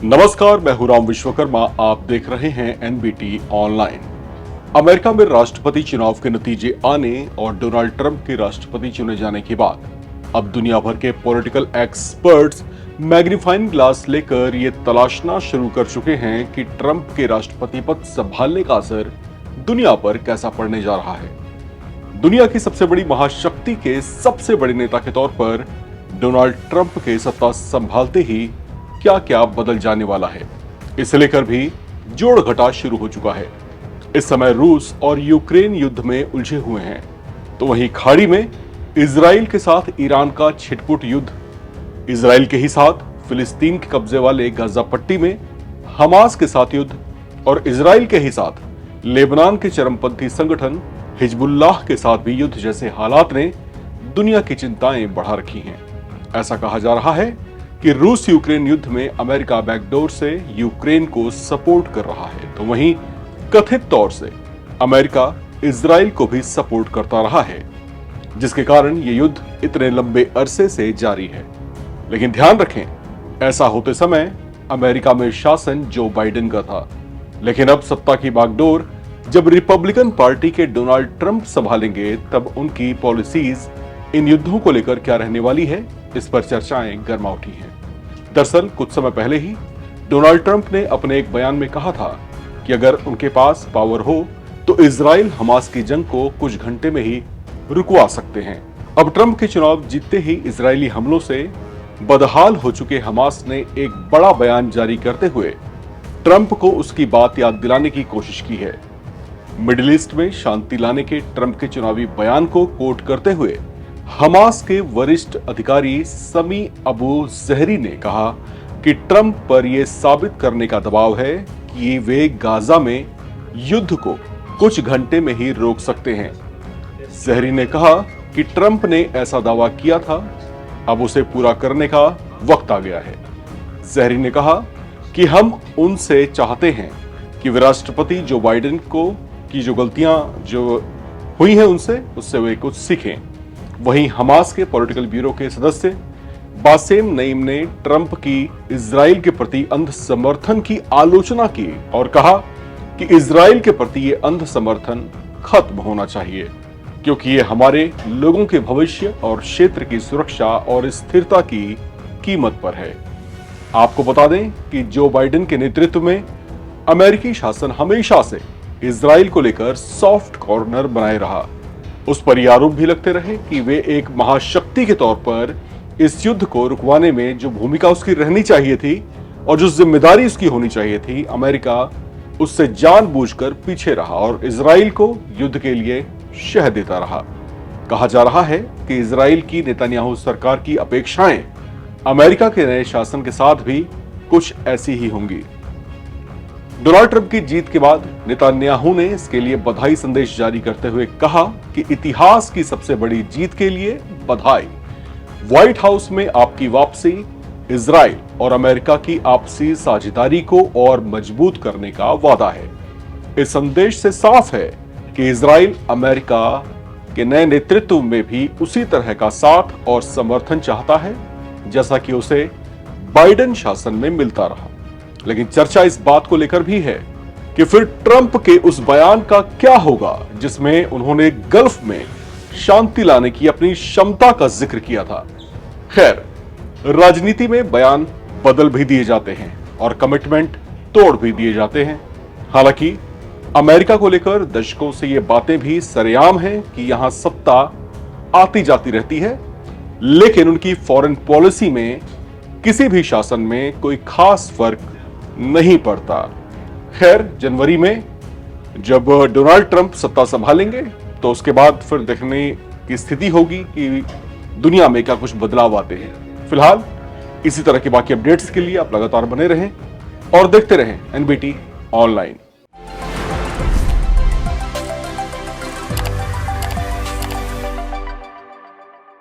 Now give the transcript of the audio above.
नमस्कार, मैं हूं राम विश्वकर्मा। आप देख रहे हैं एनबीटी ऑनलाइन। अमेरिका में राष्ट्रपति चुनाव के नतीजे आने और डोनाल्ड ट्रंप के राष्ट्रपति चुने जाने के बाद अब दुनिया भर के पॉलिटिकल एक्सपर्ट्स मैग्नीफाइंग ग्लास लेकर ये तलाशना शुरू कर चुके हैं कि ट्रंप के राष्ट्रपति पद संभालने का असर दुनिया पर कैसा पड़ने जा रहा है। दुनिया की सबसे बड़ी महाशक्ति के सबसे बड़े नेता के तौर पर डोनाल्ड ट्रंप के सत्ता संभालते ही क्या क्या बदल जाने वाला है, इसे लेकर भी जोड़ घटा शुरू हो चुका है। इस समय रूस और यूक्रेन युद्ध में उलझे हुए हैं, तो वहीं खाड़ी में इजराइल के साथ ईरान का छिटपुट युद्ध, इजराइल के ही साथ फिलिस्तीन के कब्जे वाले गाजा पट्टी में हमास के साथ युद्ध और इजराइल के ही साथ लेबनान के चरमपंथी संगठन हिजबुल्लाह के साथ भी युद्ध जैसे हालात ने दुनिया की चिंताएं बढ़ा रखी हैं। ऐसा कहा जा रहा है कि रूस यूक्रेन युद्ध में अमेरिका बैकडोर से यूक्रेन को सपोर्ट कर रहा है, तो वहीं कथित तौर से अमेरिका इजराइल को भी सपोर्ट करता रहा है, जिसके कारण ये युद्ध इतने लंबे अरसे से जारी है। लेकिन ध्यान रखें, ऐसा होते समय अमेरिका में शासन जो बाइडेन का था, लेकिन अब सत्ता की बागडोर जब रिपब्लिकन पार्टी के डोनाल्ड ट्रंप संभालेंगे, तब उनकी पॉलिसीज इन युद्धों को लेकर क्या रहने वाली है, इस पर चर्चाएं गर्मा उठी हैं। दरअसल कुछ समय पहले ही डोनाल्ड ट्रंप ने अपने एक बयान में कहा था कि अगर उनके पास पावर हो तो इजराइल हमास की जंग को कुछ घंटे में ही रुकवा सकते हैं। अब ट्रंप के चुनाव जीतते ही इजरायली हमलों से बदहाल हो चुके हमास ने एक बड़ा बयान जारी करते हुए ट्रंप को उसकी बात याद दिलाने की कोशिश की है। मिडिल ईस्ट में शांति लाने के ट्रंप के चुनावी बयान को कोट करते हुए हमास के वरिष्ठ अधिकारी समी अबू जहरी ने कहा कि ट्रंप पर यह साबित करने का दबाव है कि वे गाजा में युद्ध को कुछ घंटे में ही रोक सकते हैं। जहरी ने कहा कि ट्रंप ने ऐसा दावा किया था, अब उसे पूरा करने का वक्त आ गया है। जहरी ने कहा कि हम उनसे चाहते हैं कि वे राष्ट्रपति जो बाइडेन को की जो गलतियां जो हुई हैं उससे वे कुछ सीखें। वहीं हमास के पॉलिटिकल ब्यूरो के सदस्य बासेम नईम ने ट्रंप की इजराइल के प्रति अंध समर्थन की आलोचना की और कहा कि इजराइल के प्रति ये अंध समर्थन खत्म होना चाहिए, क्योंकि ये हमारे लोगों के भविष्य और क्षेत्र की सुरक्षा और स्थिरता की कीमत पर है। आपको बता दें कि जो बाइडेन के नेतृत्व में अमेरिकी शासन हमेशा से इजराइल को लेकर सॉफ्ट कॉर्नर बनाए रहा। उस पर यह आरोप भी लगते रहे कि वे एक महाशक्ति के तौर पर इस युद्ध को रुकवाने में जो भूमिका उसकी रहनी चाहिए थी और जो जिम्मेदारी उसकी होनी चाहिए थी, अमेरिका उससे जानबूझकर पीछे रहा और इजराइल को युद्ध के लिए शह देता रहा। कहा जा रहा है कि इजराइल की नेतन्याहू सरकार की अपेक्षाएं अमेरिका के नए शासन के साथ भी कुछ ऐसी ही होंगी। डोनाल्ड ट्रंप की जीत के बाद नेतन्याहू ने इसके लिए बधाई संदेश जारी करते हुए कहा कि इतिहास की सबसे बड़ी जीत के लिए बधाई। व्हाइट हाउस में आपकी वापसी इजराइल और अमेरिका की आपसी साझेदारी को और मजबूत करने का वादा है। इस संदेश से साफ है कि इजराइल अमेरिका के नए नेतृत्व में भी उसी तरह का साथ और समर्थन चाहता है जैसा कि उसे बाइडेन शासन में मिलता रहा। लेकिन चर्चा इस बात को लेकर भी है कि फिर ट्रंप के उस बयान का क्या होगा जिसमें उन्होंने गल्फ में शांति लाने की अपनी क्षमता का जिक्र किया था। खैर, राजनीति में बयान बदल भी दिए जाते हैं और कमिटमेंट तोड़ भी दिए जाते हैं। हालांकि अमेरिका को लेकर दशकों से ये बातें भी सरेआम हैं कि यहां सत्ता आती जाती रहती है, लेकिन उनकी फॉरेन पॉलिसी में किसी भी शासन में कोई खास फर्क नहीं पड़ता। खैर, जनवरी में जब डोनाल्ड ट्रंप सत्ता संभालेंगे तो उसके बाद फिर देखने की स्थिति होगी कि दुनिया में क्या कुछ बदलाव आते हैं। फिलहाल इसी तरह की बाकी अपडेट्स के लिए आप लगातार बने रहें और देखते रहें एनबीटी ऑनलाइन।